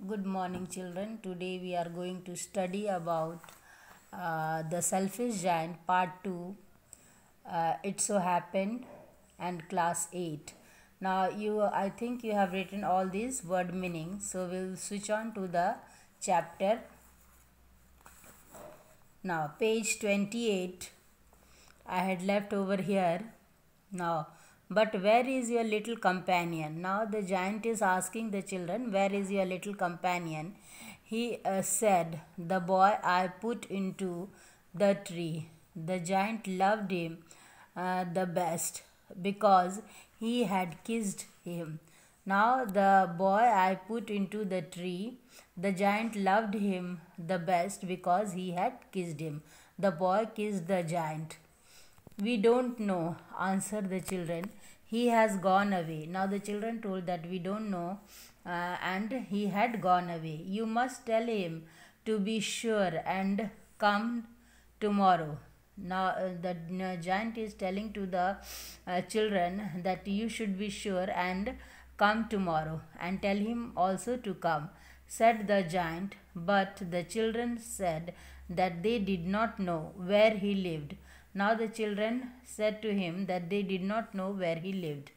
Good morning, children. Today we are going to study about the selfish giant, part 2. It so happened, and class 8. Now, I think you have written all these word meanings, so we'll switch on to the chapter. Now, page 28, I had left over here. Now, but where is your little companion? Now the giant is asking the children, where is your little companion? He said, the boy I put into the tree. The giant loved him the best because he had kissed him. Now the boy I put into the tree, the giant loved him the best because he had kissed him. The boy kissed the giant. We don't know, answered the children. He has gone away. Now the children told that we don't know and he had gone away. You must tell him to be sure and come tomorrow. Now the giant is telling to the children that you should be sure and come tomorrow, and tell him also to come, said the giant. But the children said that they did not know where he lived. Now the children said to him that they did not know where he lived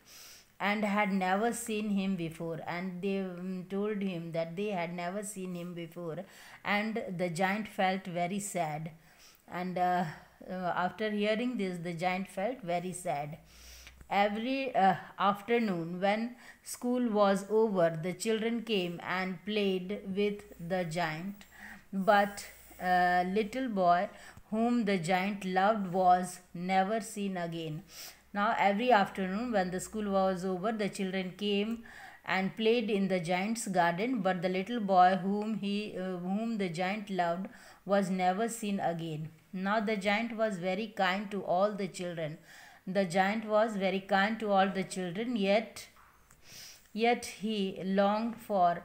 and had never seen him before, and they told him that they had never seen him before, and the giant felt very sad. And after hearing this, the giant felt very sad. Every afternoon, when school was over, the children came and played with the giant. But little boy whom the giant loved was never seen again. Now every afternoon when the school was over, the children came and played in the giant's garden, but the little boy whom the giant loved was never seen again. Now the giant was very kind to all the children. The giant was very kind to all the children, yet he longed for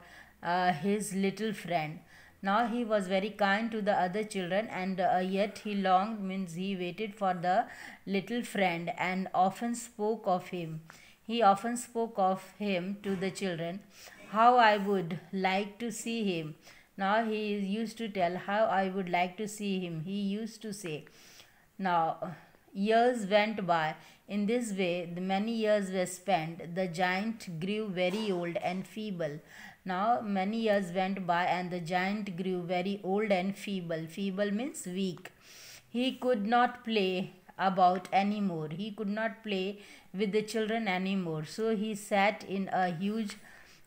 his little friend. Now he was very kind to the other children, and yet he longed, means he waited for the little friend and often spoke of him. He often spoke of him to the children. How I would like to see him. Now he used to tell how I would like to see him. He used to say. Now years went by. In this way, many years were spent. The giant grew very old and feeble. Now many years went by and the giant grew very old and feeble. Feeble means weak. He could not play about anymore. He could not play with the children anymore. So he sat in a huge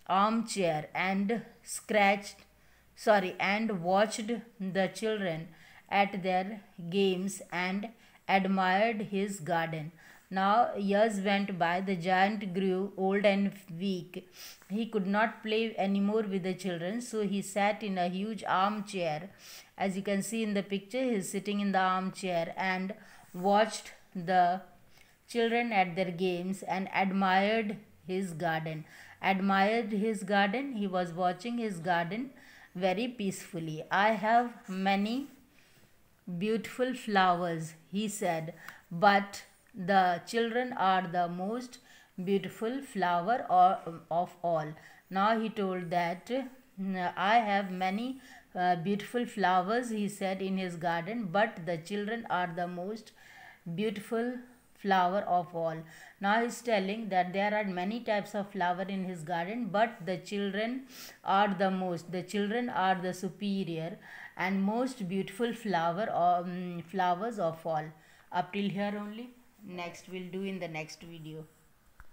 armchair and watched the children at their games and admired his garden. Now years went by. The giant grew old and weak. He could not play anymore with the children, so he sat in a huge armchair. As you can see in the picture, he is sitting in the armchair and watched the children at their games and admired his garden. Admired his garden. He was watching his garden very peacefully. I have many beautiful flowers, he said, but the children are the most beautiful flower of all. Now he told that I have many beautiful flowers, he said, in his garden, but the children are the most beautiful flower of all. Now he is telling that there are many types of flower in his garden, but the children are the most. The children are the superior and most beautiful flowers of all. Up till here only. Next we'll do in the next video.